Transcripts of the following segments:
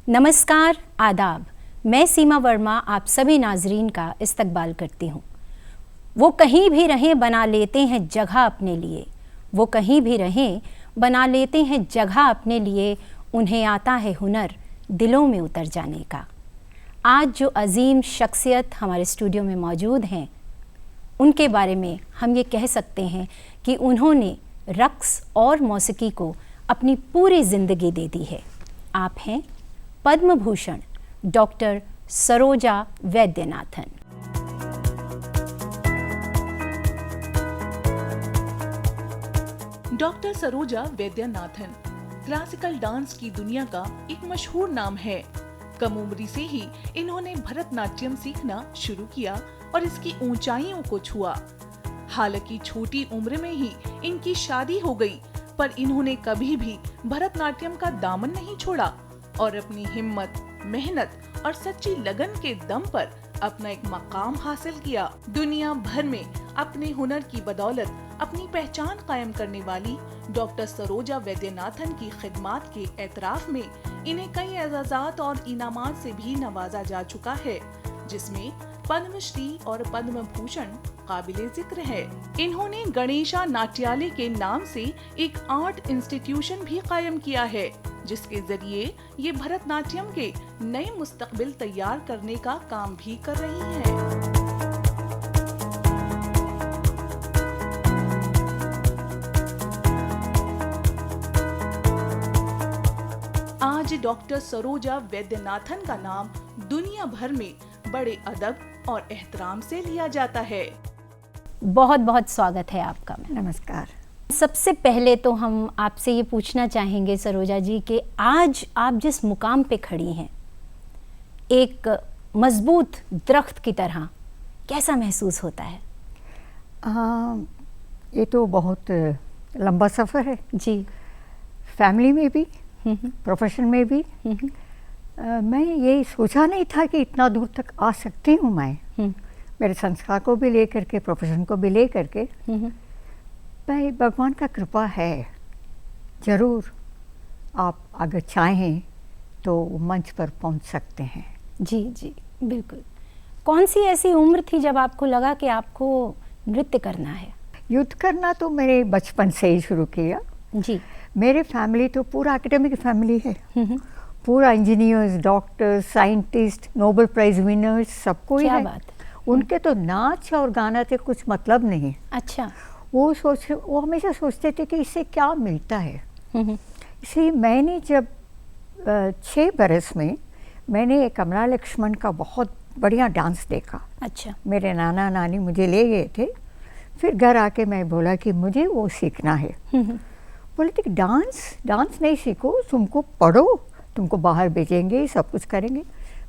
नमस्कार, आदाब। मैं सीमा वर्मा आप सभी नाजरीन का इस्तकबाल करती हूँ। वो कहीं भी रहें बना लेते हैं जगह अपने लिए, वो कहीं भी रहें बना लेते हैं जगह अपने लिए, उन्हें आता है हुनर दिलों में उतर जाने का। आज जो अजीम शख्सियत हमारे स्टूडियो में मौजूद हैं, उनके बारे में हम ये कह सकते हैं कि उन्होंने रक्स और मौसीकी को अपनी पूरी ज़िंदगी दे दी है। आप हैं Padma Bhushan doctor Saroja Vaidyanathan. Doctor Saroja Vaidyanathan classical dance की दुनिया का एक मशहूर नाम है। कम उम्री से ही इन्होंने भरतनाट्यम सीखना शुरू किया और इसकी ऊंचाइयों को छुआ। हालांकि छोटी उम्र में ही इनकी शादी हो गई, पर इन्होंने कभी भी भरतनाट्यम का दामन नहीं छोड़ा और अपनी हिम्मत, मेहनत और सच्ची लगन के दम पर अपना एक मकाम हासिल किया। दुनिया भर में अपने हुनर की बदौलत अपनी पहचान कायम करने वाली डॉक्टर सरोजा वैद्यनाथन की खिदमात के एतराफ में इन्हें कई एजाज़ात और इनामात से भी नवाजा जा चुका है, जिसमें पद्मश्री और पद्म भूषण काबिले जिक्र है। इन्होंने गणेशा नाट्यालय के नाम से एक आर्ट इंस्टीट्यूशन भी कायम किया है, जिसके जरिए ये भरतनाट्यम के नए मुस्तकबिल तैयार करने का काम भी कर रही हैं। आज डॉक्टर सरोजा वैद्यनाथन का नाम दुनिया भर में बड़े अदब और एहतराम से लिया जाता है। बहुत बहुत स्वागत है आपका। नमस्कार। सबसे पहले तो हम आपसे ये पूछना चाहेंगे सरोजा जी कि आज आप जिस मुकाम पे खड़ी हैं, एक मजबूत दरख्त की तरह, कैसा महसूस होता है? ये तो बहुत लंबा सफ़र है जी। फैमिली में भी, प्रोफेशन में भी। मैं ये सोचा नहीं था कि इतना दूर तक आ सकती हूँ मैं, मेरे संस्कार को भी लेकर के, प्रोफेशन को भी लेकर के। भाई भगवान का कृपा है, ज़रूर आप अगर चाहें तो मंच पर पहुंच सकते हैं। जी जी बिल्कुल। कौन सी ऐसी उम्र थी जब आपको लगा कि आपको नृत्य करना है? युद्ध करना तो मेरे बचपन से ही शुरू किया जी। मेरे फैमिली तो पूरा एकेडमिक फैमिली है, पूरा engineers, doctors, scientist, Nobel prize winners, सबको ही है। बात। उनके तो नाच और गाना से कुछ मतलब नहीं। अच्छा। वो हमेशा सोचते थे कि इससे क्या मिलता है। इसलिए मैंने जब 6 बरस में मैंने एक कमला लक्ष्मण का बहुत बढ़िया डांस देखा। अच्छा। मेरे नाना नानी मुझे ले गए थे, फिर घर आके मैं बोला कि मुझे वो सीखना है। बोले थे कि डांस नहीं सीखो, तुमको पढ़ो, तुमको बाहर भेजेंगे, सब कुछ करेंगे।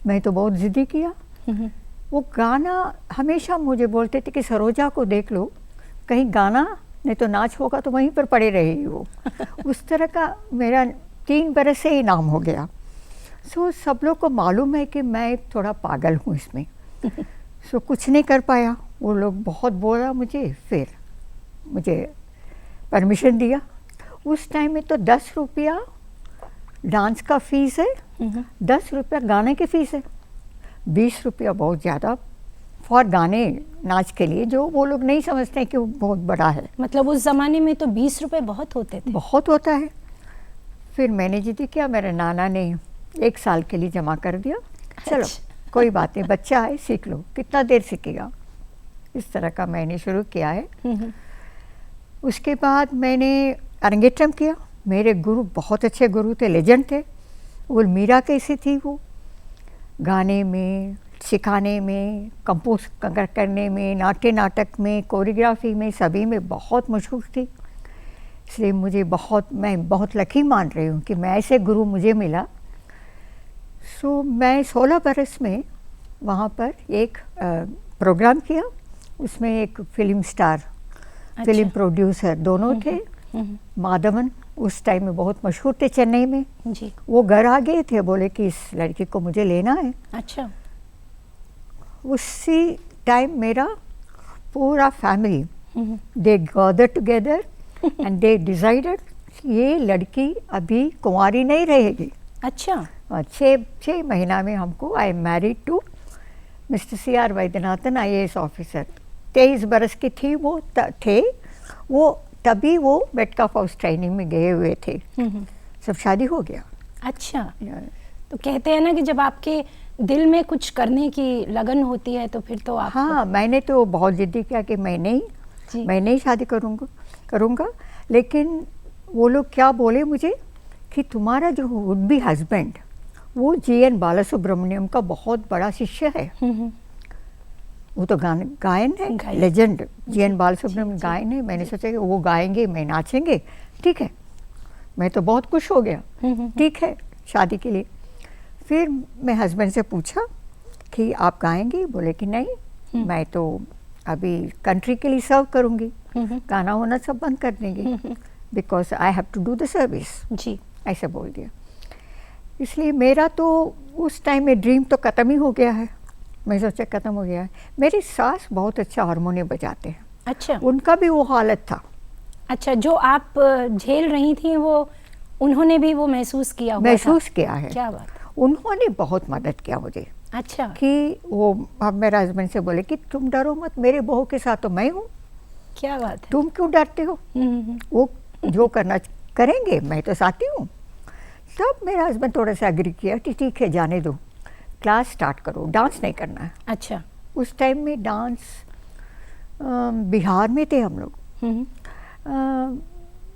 मैं तो बहुत ज़िद्दी किया। वो गाना हमेशा मुझे बोलते थे कि सरोजा को देख लो, कहीं गाना नहीं तो नाच होगा तो वहीं पर पड़े रहेगी वो। उस तरह का मेरा 3 बरस से ही नाम हो गया। सब लोग को मालूम है कि मैं थोड़ा पागल हूँ इसमें। कुछ नहीं कर पाया। वो लोग बहुत बोला मुझे, फिर मुझे परमिशन दिया। उस टाइम में तो 10 रुपया डांस का फीस है, 10 रुपया गाने की फ़ीस है, 20 रुपया बहुत ज़्यादा फॉर गाने नाच के लिए, जो वो लोग नहीं समझते कि वो बहुत बड़ा है। मतलब उस ज़माने में तो 20 रुपये बहुत होते थे। बहुत होता है। फिर मैंने जिद किया, मेरे नाना ने 1 साल के लिए जमा कर दिया। चलो कोई बात नहीं, बच्चा है, सीख लो, कितना देर सीखेगा। इस तरह का मैंने शुरू किया है। उसके बाद मैंने अरंगेट्रम किया। मेरे गुरु बहुत अच्छे गुरु थे, लेजेंड थे। वो मीरा कैसी थी, वो गाने में, सिखाने में, कंपोज करने में, नाटक में, कोरियोग्राफी में, सभी में बहुत मशहूर थी। इसलिए मैं बहुत लकी मान रही हूँ कि मैं ऐसे गुरु मुझे मिला। मैं 16 बरस में वहाँ पर एक प्रोग्राम किया। उसमें एक फिल्म स्टार, फिल्म प्रोड्यूसर दोनों थे। माधवन उस टाइम में बहुत मशहूर थे चेन्नई में जी। वो घर आ गए थे, बोले कि इस लड़की को मुझे लेना है। अच्छा। उसी टाइम मेरा पूरा family they gather together and they decided ये लड़की अभी कुंवारी नहीं रहेगी, अच्छा। और 6 महीना में हमको I am married to mister C.R. Vaidyanathan, IAS officer. 23 बरस की थी वो तभी वो मेटकाफ हाउस ट्रेनिंग में गए हुए थे। सब शादी हो गया। अच्छा। तो कहते हैं ना कि जब आपके दिल में कुछ करने की लगन होती है तो फिर तो आप। हाँ, मैंने तो बहुत जिद्दी किया कि मैं नहीं शादी करूँगा। लेकिन वो लोग क्या बोले मुझे कि तुम्हारा जो वुड बी हस्बैंड वो GN बालासुब्रमण्यम का बहुत बड़ा शिष्य है। वो तो गायन है, लेजेंड GN बालासुब्रमण्यम गायन है। मैंने सोचा कि वो गाएंगे, मैं नाचेंगे, ठीक है। मैं तो बहुत खुश हो गया, ठीक है शादी के लिए। फिर मैं हस्बैंड से पूछा कि आप गाएंगे? बोले कि नहीं, मैं तो अभी कंट्री के लिए सर्व करूँगी, गाना होना सब बंद कर देंगे, because I have to do the service. जी, ऐसे बोल दिया। इसलिए मेरा तो उस टाइम में ड्रीम तो ख़त्म ही हो गया है। मैं सोचा ख़त्म हो गया है। मेरी सास बहुत अच्छा हारमोनियम बजाते हैं। अच्छा। उनका भी वो हालत था। अच्छा, जो आप झेल रही थी वो उन्होंने भी वो महसूस किया है। क्या बात। उन्होंने बहुत मदद किया मुझे। अच्छा। कि वो अब मेरे हस्बैंड से बोले कि तुम डरो मत, मेरे बहू के साथ तो मैं हूँ। क्या बात है। तुम क्यों डरते हो? वो जो करना करेंगे, मैं तो साथी हूँ। तब मेरा हस्बैंड थोड़ा सा एग्री किया कि ठीक है जाने दो, क्लास स्टार्ट करो, डांस नहीं करना है। अच्छा। उस टाइम में डांस बिहार में थे हम लोग।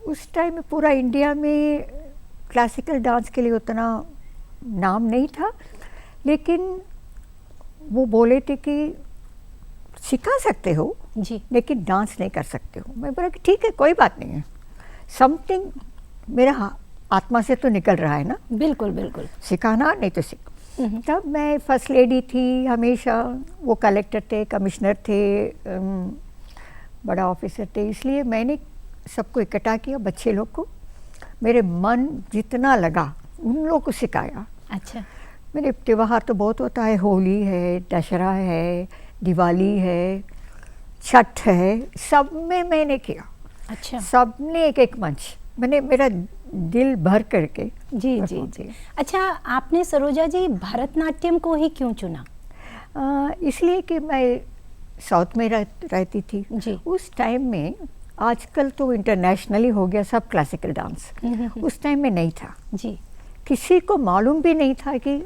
उस टाइम में पूरा इंडिया में क्लासिकल डांस के लिए उतना नाम नहीं था, लेकिन वो बोले थे कि सिखा सकते हो जी, लेकिन डांस नहीं कर सकते हो। मैं बोला कि ठीक है, कोई बात नहीं है, समथिंग मेरा आत्मा से तो निकल रहा है ना। बिल्कुल बिल्कुल। सिखाना नहीं तो सीख। तब मैं फर्स्ट लेडी थी हमेशा। वो कलेक्टर थे, कमिश्नर थे, बड़ा ऑफिसर थे, इसलिए मैंने सबको इकट्ठा किया, बच्चे लोग को। मेरे मन जितना लगा उन लोगों को सिखाया। अच्छा। मेरे त्योहार तो बहुत होता है, होली है, दशहरा है, दिवाली है, छठ है, सब में मैंने किया। अच्छा। सब ने एक एक मंच, मैंने मेरा दिल भर करके। जी जी जी। अच्छा, आपने सरोजा जी भरतनाट्यम को ही क्यों चुना? इसलिए कि मैं साउथ में रहती थी जी। उस टाइम में। आजकल तो इंटरनेशनली हो गया सब क्लासिकल डांस, उस टाइम में नहीं था जी। किसी को मालूम भी नहीं था कि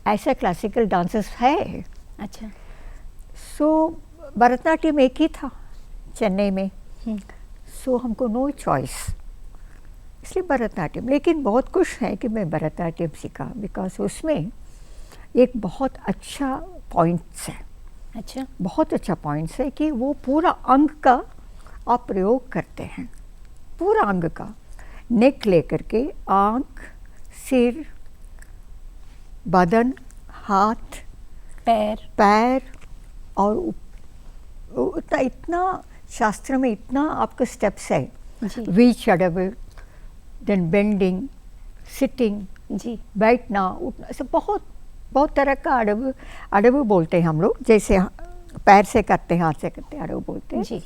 ऐसा क्लासिकल डांसेस है। अच्छा। सो भरतनाट्यम एक ही था चेन्नई में। सो हमको नो चॉइस, इसलिए भरतनाट्यम। लेकिन बहुत खुश है कि मैं भरतनाट्यम सीखा, बिकॉज उसमें एक बहुत अच्छा पॉइंट्स है। अच्छा। बहुत अच्छा पॉइंट्स है कि वो पूरा अंग का आप प्रयोग करते हैं, पूरा अंग का, नेक लेकर के आँख, सिर, बदन, हाथ, पैर और इतना शास्त्र में इतना आपका स्टेप्स है। वीच अडब, देन बेंडिंग, सिटिंग, जी, बैठना, उठना, सब बहुत बहुत तरह का अडब बोलते हैं हम लोग, जैसे पैर से करते हैं, हाथ से करते हैं, अडब बोलते हैं जी।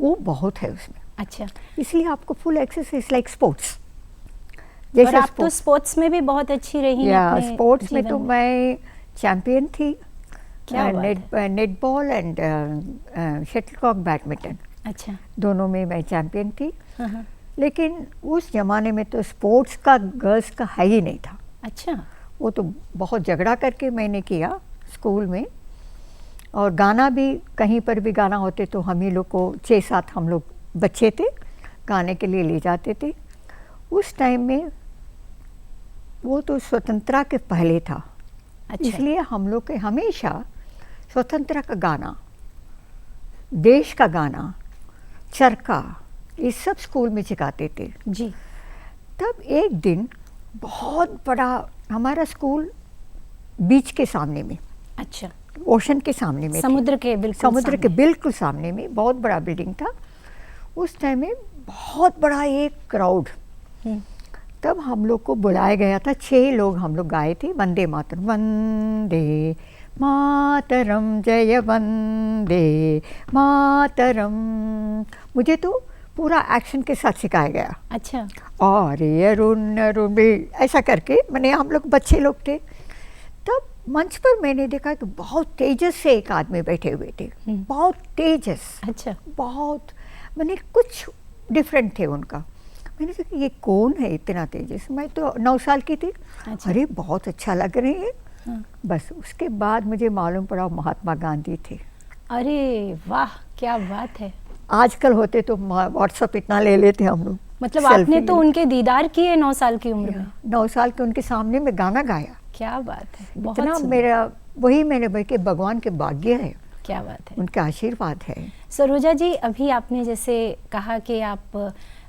वो बहुत है उसमें। अच्छा। इसलिए आपको फुल एक्सरसाइज लाइक स्पोर्ट्स। जैसे आप तो स्पोर्ट्स में भी बहुत अच्छी रही हैं। या स्पोर्ट्स में तो मैं चैंपियन थी। क्या नेटबॉल एंड शटलकॉक बैडमिंटन। अच्छा। दोनों में मैं चैंपियन थी। लेकिन उस जमाने में तो स्पोर्ट्स का गर्ल्स का है ही नहीं था। अच्छा। वो तो बहुत झगड़ा करके मैंने किया स्कूल में। और गाना भी, कहीं पर भी गाना होते तो हम ही लोग को 6-7 हम लोग बच्चे थे, गाने के लिए ले जाते थे। उस टाइम में वो तो स्वतंत्रता के पहले था। अच्छा। इसलिए हम लोग के हमेशा स्वतंत्रता का गाना, देश का गाना, चरखा, ये सब स्कूल में सिखाते थे। जी। तब एक दिन बहुत बड़ा, हमारा स्कूल बीच के सामने में, अच्छा, ओशन के सामने में, समुद्र के बिल्कुल सामने में बहुत बड़ा बिल्डिंग था। उस टाइम में बहुत बड़ा एक क्राउड। तब हम लोग को बुलाया गया था, 6 लोग हम लोग गाए थे वंदे मातरम, वंदे मातरम, जय वंदे मातरम। मुझे तो पूरा एक्शन के साथ सिखाया गया। अच्छा। और ये अरुण भी ऐसा करके, मैंने हम लोग बच्चे लोग थे तब मंच पर मैंने देखा कि बहुत तेजस से एक आदमी बैठे हुए थे, बहुत तेजस। अच्छा। बहुत, मैंने कुछ डिफरेंट थे उनका। मैंने सोचा ये कौन है इतना तेजस। मैं तो 9 साल की थी। अच्छा। अरे बहुत अच्छा लग रही है। हाँ। बस उसके बाद मुझे मालूम पड़ा महात्मा गांधी थे। अरे वाह, क्या बात है। आजकल होते तो व्हाट्सएप इतना ले लेते हम लोग। मतलब सेल्फी आपने तो ले- उनके दीदार किए 9 साल की उम्र में। 9 साल के उनके सामने में गाना गाया। क्या बात है, बहुत इतना सुंदर। मेरा, वही मैंने भाई के भगवान के भाग्य है, क्या बात है। उनका आशीर्वाद है। सरोजा जी, अभी आपने जैसे कहा कि आप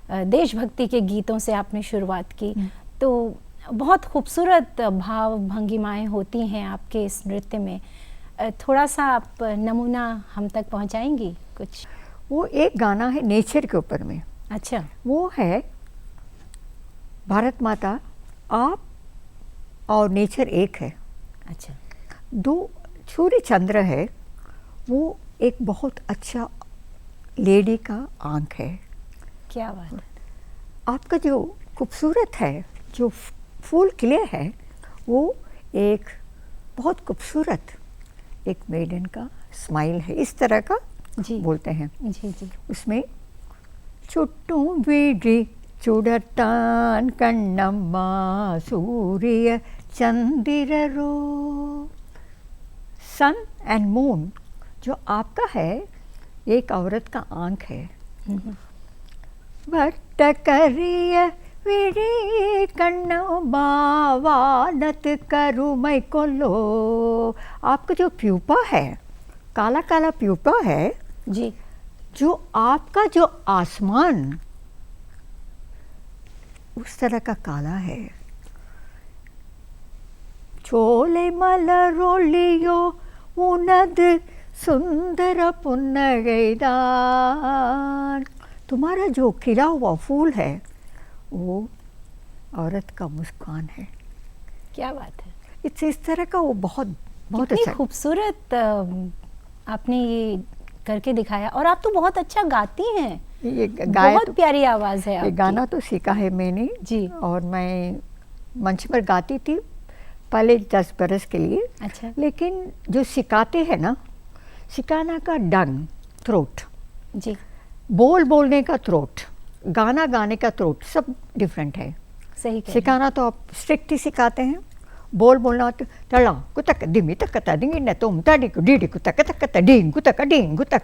देशभक्ति के गीतों से आपने शुरुआत की, तो बहुत खूबसूरत भाव भंगिमाएं होती हैं आपके इस नृत्य में। थोड़ा सा आप नमूना हम तक पहुंचाएंगी कुछ? वो एक गाना है नेचर के ऊपर में। अच्छा। वो है भारत माता आप और नेचर एक है। अच्छा। 2 सूर्य चंद्र है, वो एक बहुत अच्छा लेडी का आंख है। क्या बात है। आपका जो खूबसूरत है, जो फूल खिले है, वो एक बहुत खूबसूरत एक मेडन का स्माइल है, इस तरह का जी। बोलते हैं। जी जी। उसमें చుట్టూ వీడి చూడటాన్ కన్నమ్మా सूर्य चंदिररो। सन एंड मून जो आपका है, एक औरत का आंख है। बट करिय विड़ी कन्नम्मा वानत करू मैं कोलो। आपका जो प्यूपा है, काला काला प्यूपा है, जी। जो आपका जो आसमान उस तरह का काला है। चोले मलरोलियो उनद सुंदर पुन्नगैदान। तुम्हारा जो खिला हुआ फूल है, वो औरत का मुस्कान है। क्या बात है। इस तरह का वो बहुत बहुत कितनी अच्छा। खूबसूरत आपने ये करके दिखाया। और आप तो बहुत अच्छा गाती हैं। ये गाया बहुत तो, प्यारी आवाज़ है ये आपकी। गाना तो सीखा है मैंने जी। और मैं मंच पर गाती थी पहले 10 बरस के लिए। अच्छा। लेकिन जो सिखाते हैं ना, सिखाना का डंग थ्रोट, जी। बोलने का थ्रोट, गाना गाने का थ्रोट, सब डिफरेंट है। सही कह रही हैं। सिखाना तो आप स्ट्रिक्ट ही सिखाते हैं, बोलना तो तड़ा कुतक दिमी तक दिंगी न तुम तड़ी को डीडी कुतक तक डिंग कुतक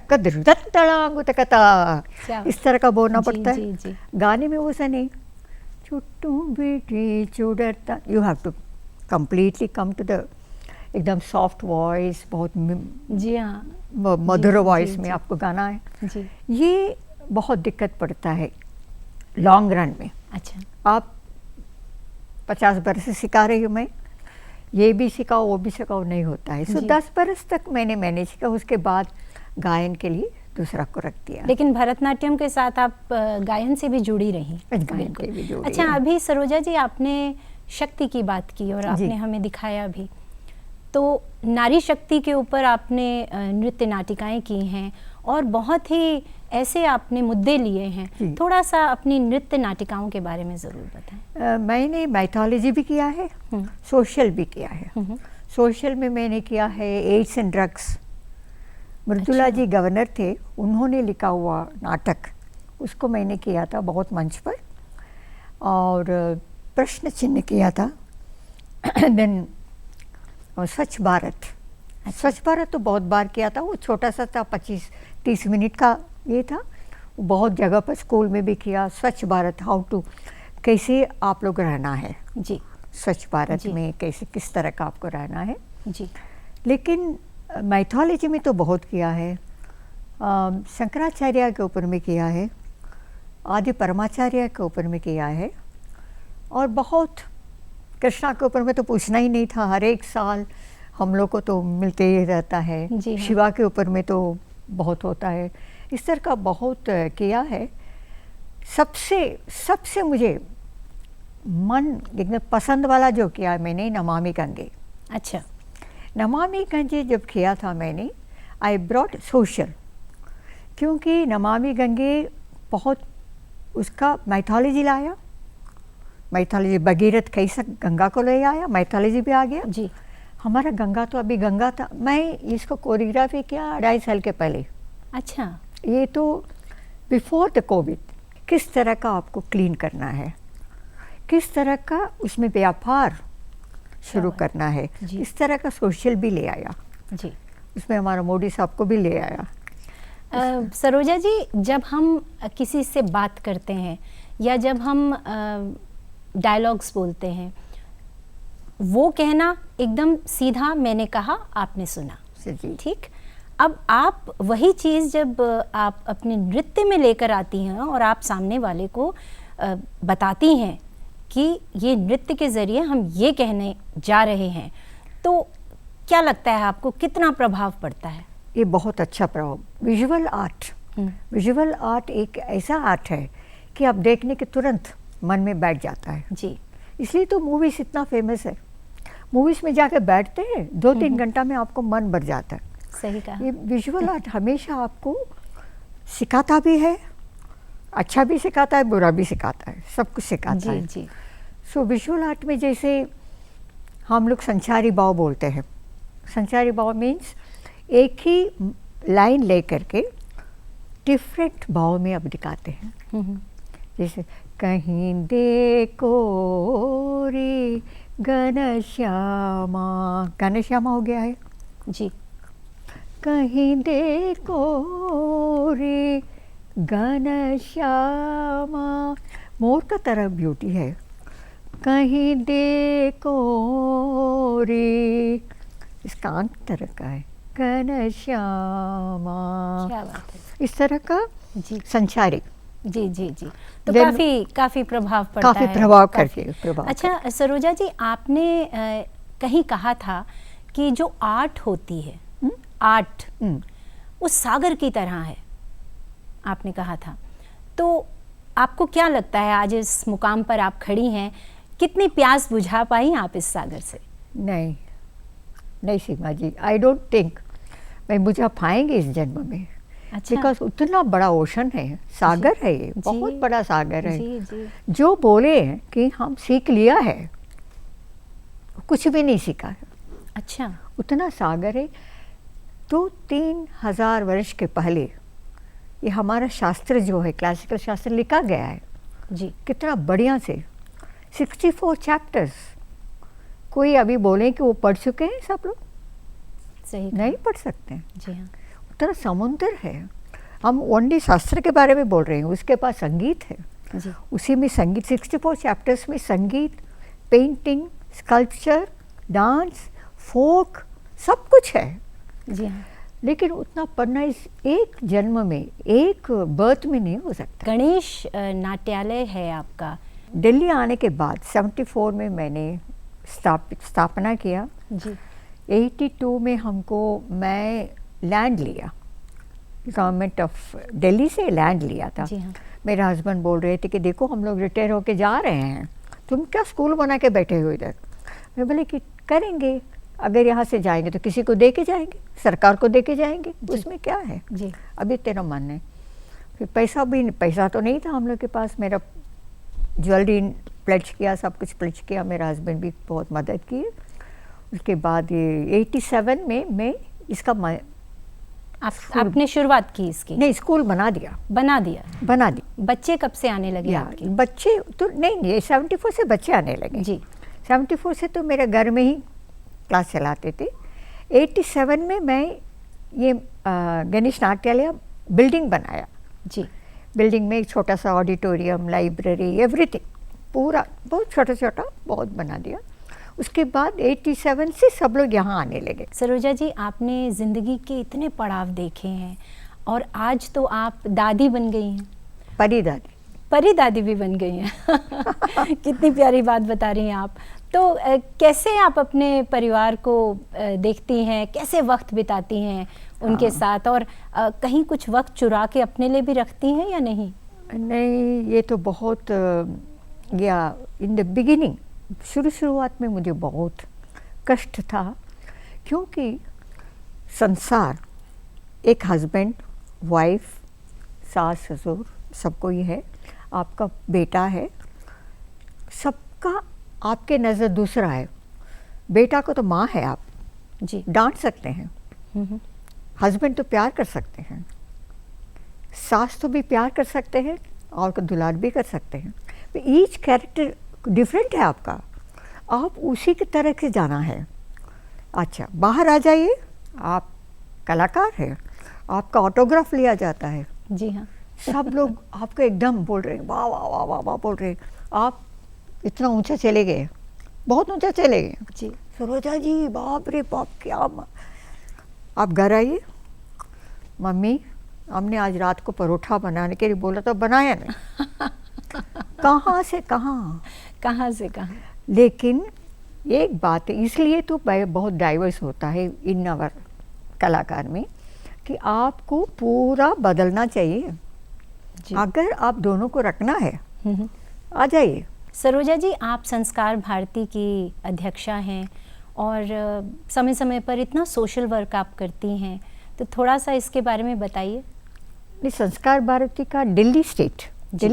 कदर तड़ा कुतकता, क्या इस तरह का बोलना जी, पड़ता जी, है। जी। गाने में वैसा नहीं, चुट्टू बीटी चुड़ता, you have to completely come to the एकदम सॉफ्ट वॉइस, बहुत जी हाँ। मधुर जी, वॉइस जी, में जी। आपको गाना है। जी। ये बहुत दिक्कत पड़ता है लॉन्ग रन में। अच्छा। आप 50 बरस से सिखा रही हूँ मैं, ये भी सिखाओ वो भी सिखाओ, नहीं होता है। सो जी। 10 बरस तक मैंने मैनेज किया, उसके बाद गायन के लिए दूसरा को रख दिया। लेकिन भरतनाट्यम के साथ आप गायन से भी जुड़ी रही। गायन से भी जुड़ी अच्छा, हैं। अभी सरोजा जी आपने शक्ति की बात की और जी। आपने हमें दिखाया भी, तो नारी शक्ति के ऊपर आपने नृत्य नाटिकाएं की हैं और बहुत ही ऐसे आपने मुद्दे लिए हैं। जी। थोड़ा सा अपनी नृत्य नाटिकाओं के बारे में ज़रूर बताएं। मैंने माइथोलॉजी भी किया है, सोशल भी किया है। सोशल में मैंने किया है एड्स एंड ड्रग्स। मृदुला अच्छा। जी गवर्नर थे, उन्होंने लिखा हुआ नाटक, उसको मैंने किया था बहुत मंच पर, और प्रश्न चिन्ह किया था। देन स्वच्छ भारत, स्वच्छ भारत तो बहुत बार किया था, वो छोटा सा था, 25-30 मिनट का ये था। बहुत जगह पर स्कूल में भी किया। स्वच्छ भारत, हाउ टू, कैसे आप लोग रहना है जी। स्वच्छ भारत जी। में, कैसे किस तरह का आपको रहना है। जी। लेकिन माइथोलॉजी में तो बहुत किया है। शंकराचार्य के ऊपर में किया है, आदि परमाचार्य के ऊपर में किया है, और बहुत कृष्णा के ऊपर में तो पूछना ही नहीं था, हर एक साल हम लोग को तो मिलते ही रहता है। जी हाँ। शिवा के ऊपर में तो बहुत होता है। इस तरह का बहुत किया है। सबसे मुझे मन एकदम पसंद वाला जो किया है मैंने, नमामि गंगे। अच्छा। नमामि गंगे जब किया था मैंने, आई ब्रॉट सोशल, क्योंकि नमामि गंगे बहुत उसका माइथोलॉजी लाया, माइथोलॉजी भगीरथ कैसा गंगा को ले आया, माइथोलॉजी भी आ गया जी। हमारा गंगा तो अभी गंगा था, मैं इसको कोरियोग्राफी किया 2.5 साल के पहले। अच्छा। ये तो बिफोर द कोविड, किस तरह का आपको क्लीन करना है, किस तरह का उसमें व्यापार शुरू करना है, इस तरह का सोशल भी ले आया जी। उसमें हमारा मोदी साहब को भी ले आया। सरोजा जी, जब हम किसी से बात करते हैं या जब हम डायलॉग्स बोलते हैं, वो कहना एकदम सीधा, मैंने कहा आपने सुना, ठीक। अब आप वही चीज़ जब आप अपने नृत्य में लेकर आती हैं और आप सामने वाले को बताती हैं कि ये नृत्य के ज़रिए हम ये कहने जा रहे हैं, तो क्या लगता है आपको, कितना प्रभाव पड़ता है? ये बहुत अच्छा प्रभाव। विजुअल आर्ट, विजुअल आर्ट एक ऐसा आर्ट है कि आप देखने के तुरंत मन में बैठ जाता है जी। इसलिए तो मूवीज़ इतना फेमस है। मूवीज़ में जाके बैठते हैं 2-3 घंटा में आपको मन भर जाता है। सही कहा। ये विजुअल आर्ट हमेशा आपको सिखाता भी है, अच्छा भी सिखाता है, बुरा भी सिखाता है, सब कुछ सिखाता है। जी। सो विजुअल आर्ट में जैसे हम लोग संचारी भाव बोलते हैं, संचारी भाव मीन्स एक ही लाइन लेकर के डिफरेंट भाव में अब दिखाते हैं। जैसे कहीं देखो रे घनश्यामा, घनश्यामा हो गया है जी। कहीं देखो रे घनश्यामा, मोर का तरह ब्यूटी है। कहीं देखो रे, इसका अंत तरह का है, घनश्यामा। क्या बात है। इस तरह का जी। संचारी। जी। तो काफी प्रभाव पड़ता है। काफी प्रभाव करके प्रभाव। अच्छा सरोजा जी, आपने कहीं कहा था कि जो आर्ट होती है, आर्ट वो सागर की तरह है, आपने कहा था। तो आपको क्या लगता है, आज इस मुकाम पर आप खड़ी हैं, कितनी प्यास बुझा पाई आप इस सागर से? नहीं सीमा जी, आई डोंट थिंक मैं बुझा पाएंगे इस जन्म में। अच्छा। बिकॉज उतना बड़ा ओशन है, सागर है, ये बहुत बड़ा सागर है। जी। जो बोले हैं कि हम सीख लिया है, कुछ भी नहीं सीखा है। अच्छा। उतना सागर है। 2-3 हज़ार वर्ष के पहले ये हमारा शास्त्र जो है, क्लासिकल शास्त्र लिखा गया है जी। कितना बढ़िया से, 64 चैप्टर्स। कोई अभी बोले कि वो पढ़ चुके हैं सब लोग? सही नहीं पढ़ सकते हैं। जी हाँ। उतना समुद्र है। हम ओनली शास्त्र के बारे में बोल रहे हैं, उसके पास संगीत है जी। उसी में संगीत, 64 चैप्टर्स में संगीत, पेंटिंग, स्कल्पचर, डांस, फोक, सब कुछ है। जी हाँ। लेकिन उतना पढ़ना इस एक जन्म में, एक बर्थ में नहीं हो सकता। गणेश नाट्यालय है आपका। दिल्ली आने के बाद 74 में मैंने स्थापना किया जी। 82 में मैं लैंड लिया, गवर्नमेंट ऑफ दिल्ली से लैंड लिया था। जी हाँ। मेरे हस्बैंड बोल रहे थे कि देखो हम लोग रिटायर होके जा रहे हैं, तुम क्या स्कूल बना के बैठे हो इधर। मैं बोले कि करेंगे, अगर यहाँ से जाएंगे तो किसी को दे के जाएंगे, सरकार को दे के जाएंगे, उसमें क्या है जी। अभी तेरा मन है। फिर पैसा तो नहीं था हम लोग के पास। मेरा ज्वेलरी प्लेज किया, सब कुछ प्लेज किया, मेरा हस्बैंड भी बहुत मदद की। उसके बाद ये 87 में मैं इसका आपने शुरुआत की इसकी? नहीं, स्कूल बना दी। बच्चे कब से आने लगे आपके? बच्चे तो नहीं, 74 से बच्चे आने लगे जी। 74 से तो मेरे घर में ही क्लास चलाते थे। 87 में मैं ये गणेश नाट्यालय बिल्डिंग बनाया। जी। बिल्डिंग में एक छोटा सा ऑडिटोरियम, लाइब्रेरी, एवरीथिंग, पूरा बहुत छोटा बहुत बना दिया। उसके बाद 87 से सब लोग यहाँ आने लगे। सरोजा जी, आपने ज़िंदगी के इतने पड़ाव देखे हैं और आज तो आप दादी बन गई हैं। परी दादी भी बन गई हैं। कितनी प्यारी बात बता रही हैं आप। तो कैसे आप अपने परिवार को देखती हैं, कैसे वक्त बिताती हैं उनके साथ, और कहीं कुछ वक्त चुरा के अपने लिए भी रखती हैं या नहीं? नहीं, ये तो बहुत इन द बिगिनिंग, शुरुआत में मुझे बहुत कष्ट था, क्योंकि संसार, एक हस्बैंड, वाइफ, सास ससुर, सबको ही है, आपका बेटा है, सबका आपके नज़र दूसरा है। बेटा को तो माँ है, आप जी। डांट सकते हैं, हस्बैंड तो प्यार कर सकते हैं, सास तो भी प्यार कर सकते हैं और दुलार भी कर सकते हैं। ईच कैरेक्टर डिफरेंट है आपका, आप उसी की तरह से जाना है। अच्छा, बाहर आ जाइए, आप कलाकार हैं, आपका ऑटोग्राफ लिया जाता है। जी हाँ। सब लोग आपको एकदम बोल रहे हैं वाह वाह वाह वाह वाह बोल रहे हैं। आप इतना ऊंचा चले गए, बहुत ऊंचा चले गए जी। सरोजा जी, बाप रे बाप, क्या आप घर आइए, मम्मी हमने आज रात को परोठा बनाने के लिए बोला तो बनाया नहीं। कहाँ से कहाँ। लेकिन एक बात है, इसलिए तो बहुत डाइवर्स होता है इन अवर कलाकार में, कि आपको पूरा बदलना चाहिए। अगर आप दोनों को रखना है, आ जाइए। सरोजा जी, आप संस्कार भारती की अध्यक्षा हैं और समय समय पर इतना सोशल वर्क आप करती हैं, तो थोड़ा सा इसके बारे में बताइए। नहीं, संस्कार भारती का दिल्ली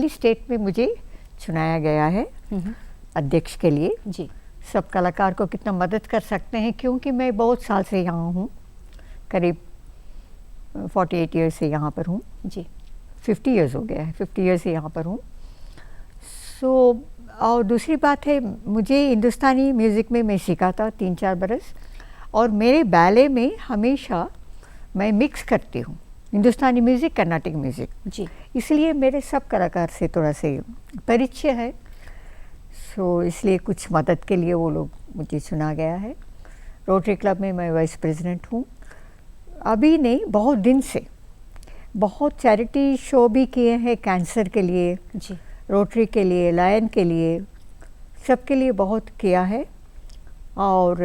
स्टेट में मुझे चुनाया गया है अध्यक्ष के लिए। जी। सब कलाकार को कितना मदद कर सकते हैं, क्योंकि मैं बहुत साल से यहाँ हूँ, करीब 48 ईयर्स से यहाँ पर हूँ। जी। 50 ईयर्स हो गया है, 50 ईयर्स से यहाँ पर हूँ। और दूसरी बात है, मुझे हिंदुस्तानी म्यूज़िक में मैं सीखा था 3-4 बरस, और मेरे बैले में हमेशा मैं मिक्स करती हूँ हिंदुस्तानी म्यूज़िक, कर्नाटिक म्यूज़िक। जी। इसलिए मेरे सब कलाकार से थोड़ा से परिचय है। इसलिए कुछ मदद के लिए वो लोग मुझे चुना गया है। रोटरी क्लब में मैं वाइस प्रेसिडेंट हूँ। अभी नहीं, बहुत दिन से बहुत चैरिटी शो भी किए हैं, कैंसर के लिए जी, रोटरी के लिए, लायन के लिए, सबके लिए बहुत किया है। और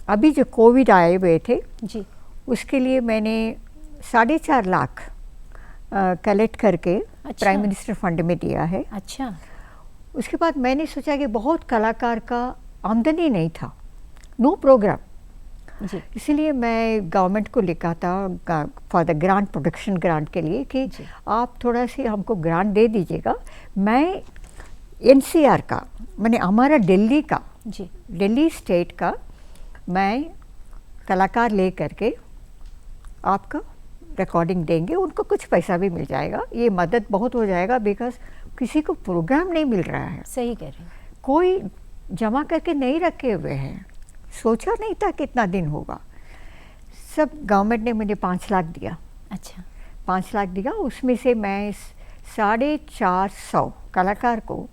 अभी जो कोविड आए हुए थे जी, उसके लिए मैंने 4.5 लाख कलेक्ट करके प्राइम मिनिस्टर फंड में दिया है। अच्छा। उसके बाद मैंने सोचा कि बहुत कलाकार का आमदनी नहीं था, नो प्रोग्राम जी, इसलिए मैं गवर्नमेंट को लिखा था for the grant, production grant के लिए, कि आप थोड़ा सी हमको ग्रांट दे दीजिएगा। मैं एनसीआर का, मैंने हमारा दिल्ली का जी, दिल्ली स्टेट का मैं कलाकार ले करके आपका रिकॉर्डिंग देंगे, उनको कुछ पैसा भी मिल जाएगा, ये मदद बहुत हो जाएगा। बिकॉज किसी को प्रोग्राम नहीं मिल रहा है। सही कह रहे हैं। कोई जमा करके नहीं रखे हुए हैं, सोचा नहीं था कितना दिन होगा। सब गवर्नमेंट ने मुझे 5 लाख दिया। अच्छा। 5 लाख दिया, उसमें से मैं 450 कलाकार को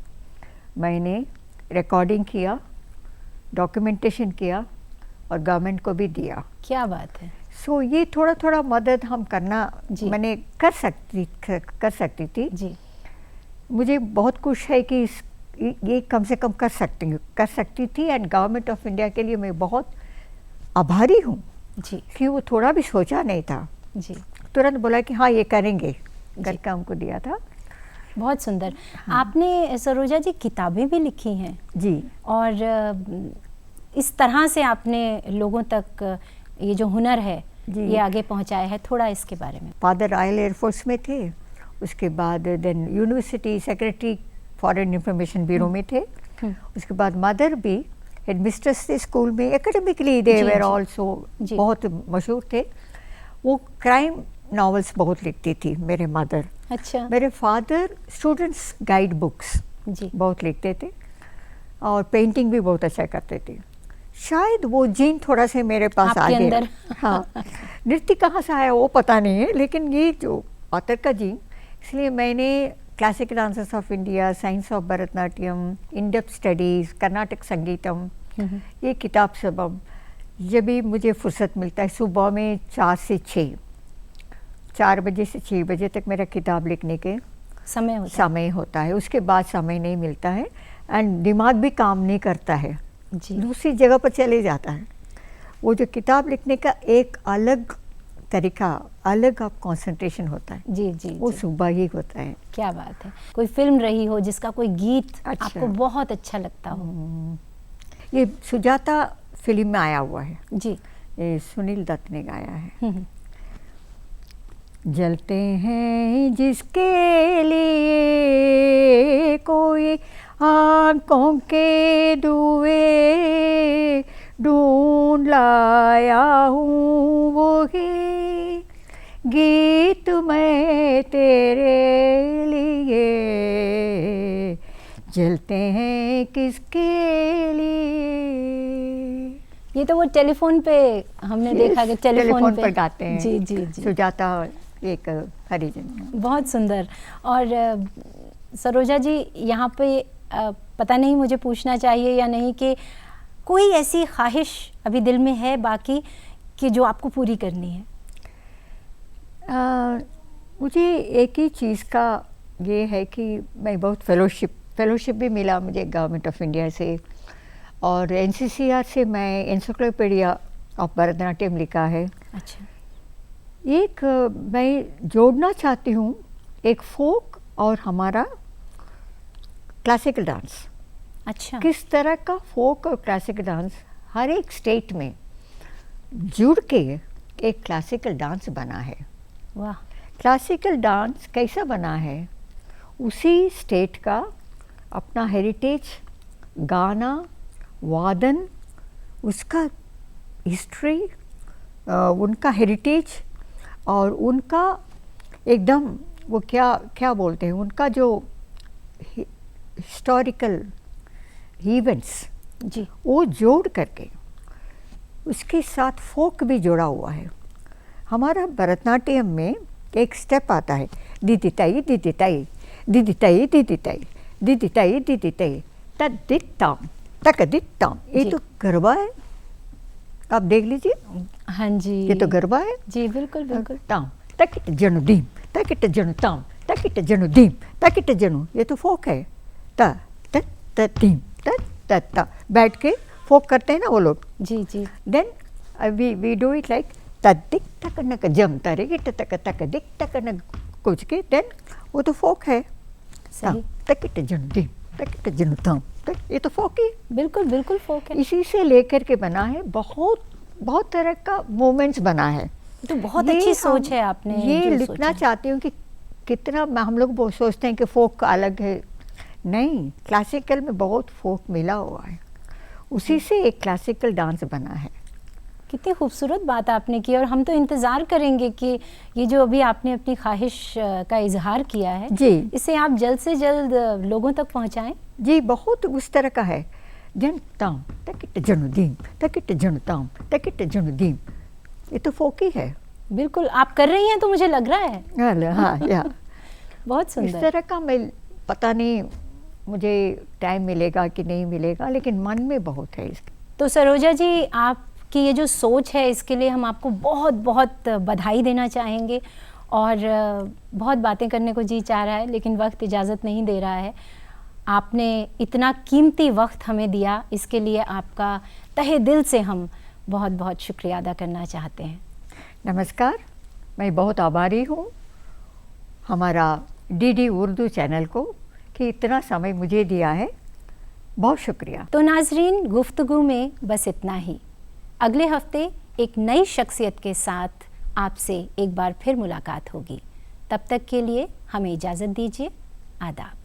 मैंने रिकॉर्डिंग किया, डॉक्यूमेंटेशन किया और गवर्नमेंट को भी दिया। क्या बात है। ये थोड़ा थोड़ा मदद हम करना मैंने कर सकती थी जी। मुझे बहुत खुश है कि ये कम से कम कर सकती थी। एंड गवर्नमेंट ऑफ इंडिया के लिए मैं बहुत आभारी हूँ जी, कि वो थोड़ा भी सोचा नहीं था जी, तुरंत बोला कि हाँ ये करेंगे, करके हमको दिया था। बहुत सुंदर। हाँ। आपने सरोजा जी किताबें भी लिखी हैं जी, और इस तरह से आपने लोगों तक ये जो हुनर है ये आगे पहुंचाया है, थोड़ा इसके बारे में। फादर रॉयल एयरफोर्स में थे, उसके बाद then university secretary foreign information bureau में थे, उसके बाद मदर भी हेडमिस्ट्रेस थे स्कूल में, एकेडमिकली दे वर आल्सो बहुत मशहूर थे। वो क्राइम नॉवेल्स बहुत लिखती थी मेरे मदर। अच्छा। मेरे फादर स्टूडेंट्स गाइड बुक्स जी बहुत लिखते थे और पेंटिंग भी बहुत अच्छा करते थे। शायद वो जीन थोड़ा से मेरे पास आ गया। हाँ, नृत्य कहाँ से आया वो पता नहीं है, लेकिन ये जो ऑथर का जीन, इसलिए मैंने classical dancers of India, science of Bharatanatyam, in depth studies, Karnataka Sangeetam, ये किताब सब जब भी मुझे फुर्सत मिलता है, सुबह में 4 से 6, 4 बजे से 6 बजे तक मेरा किताब लिखने के समय होता है। उसके बाद समय नहीं मिलता है एंड दिमाग भी काम नहीं करता है जी, दूसरी जगह पर चले जाता है। वो जो किताब लिखने का एक अलग तरीका, अलग आप कंसंट्रेशन होता है जी जी, वो सुबह ही होता है। क्या बात है। कोई फिल्म रही हो जिसका कोई गीत अच्छा, आपको बहुत अच्छा लगता हो? ये सुजाता फिल्म में आया हुआ है जी, ये सुनील दत्त ने गाया है। जलते हैं जिसके लिए कोई आँखों के दुए ढूंढ लाया हूँ, वही गीत मैं तेरे लिए। जलते हैं किसके लिए। ये तो वो टेलीफोन पे हमने देखा कि टेलीफोन पर गाते हैं। जी जी जी, सुजाता एक हरिजन। बहुत सुंदर। और सरोजा जी, यहाँ पे पता नहीं मुझे पूछना चाहिए या नहीं कि कोई ऐसी ख्वाहिश अभी दिल में है बाकी कि जो आपको पूरी करनी है? मुझे एक ही चीज़ का ये है कि मैं बहुत फेलोशिप भी मिला मुझे गवर्नमेंट ऑफ इंडिया से, और NCCR से मैं एनसाइक्लोपीडिया ऑफ भरतनाट्यम लिखा है। अच्छा। एक मैं जोड़ना चाहती हूँ एक फोक और हमारा क्लासिकल डांस। अच्छा। किस तरह का फोक और क्लासिकल डांस हर एक स्टेट में जुड़ के एक क्लासिकल डांस बना है। वाह। क्लासिकल डांस कैसा बना है, उसी स्टेट का अपना हेरिटेज, गाना, वादन, उसका हिस्ट्री, उनका हेरिटेज और उनका एकदम वो क्या बोलते हैं, उनका जो हिस्टोरिकल इवेंट्स जी, वो जोड़ करके उसके साथ फोक भी जोड़ा हुआ है। हमारा भरतनाट्यम में एक स्टेप आता है, दीदी ताई दीदी ताई दीदी ताई दीदी ताई दीदी ताई दीदी ताई तदित्ताम तकदित्ताम। ये तो गरबा है, आप देख लीजिए। हाँ जी, ये तो गरबा है। जी बिल्कुल बिल्कुल। ताम तकिट जनु दीम तकिट जनु ताम तकिट जनु दीम तकिट जनु, ये तो फोक है। त त त दीम त त त बैठ के फोक करते हैं ना वो लोग। जी जी। Then we do it like तदिक तक नक जम तरे गिट तक तक दिक तक नक कुछ के, देन वो तो फोक है। सही। तकिट जनु दीम तकिट जनु ताम, ये तो फोक ही। बिल्कुल बिल्कुल फोक है। इसी से लेकर के बना है, बहुत तरह का मूवमेंट्स बना है। तो बहुत अच्छी सोच है आपने ये जो लिखना सोचा। चाहती हूँ कि कितना हम लोग सोचते हैं कि फोक अलग है, नहीं, क्लासिकल में बहुत फोक मिला हुआ है, उसी से एक क्लासिकल डांस बना है। कितनी खूबसूरत बात आपने की, और हम तो इंतज़ार करेंगे कि ये जो अभी आपने अपनी ख्वाहिश का इजहार किया है जी, इसे आप जल्द से जल्द लोगों तक पहुंचाएं। जी, बहुत उस तरह का है। जन ताम तकिट जनु दीम तकिट जनु ताम तकिट जनु दीम, ये तो फोक ही है। बिल्कुल, आप कर रही हैं तो मुझे लग रहा है। हाँ या बहुत इस सुंदर। तरह का मैं पता नहीं मुझे टाइम मिलेगा कि नहीं मिलेगा, लेकिन मन में बहुत है इसका। तो सरोजा जी, आपकी ये जो सोच है इसके लिए हम आपको बहुत बहुत बधाई देना चाहेंगे, और बहुत बातें करने को जी चाह रहा है लेकिन वक्त इजाज़त नहीं दे रहा है। आपने इतना कीमती वक्त हमें दिया, इसके लिए आपका तहे दिल से हम बहुत बहुत शुक्रिया अदा करना चाहते हैं। नमस्कार, मैं बहुत आभारी हूँ हमारा DD उर्दू चैनल को कि इतना समय मुझे दिया है, बहुत शुक्रिया। तो नाजरीन, गुफ्तगू में बस इतना ही। अगले हफ्ते एक नई शख्सियत के साथ आपसे एक बार फिर मुलाकात होगी। तब तक के लिए हमें इजाज़त दीजिए। आदाब।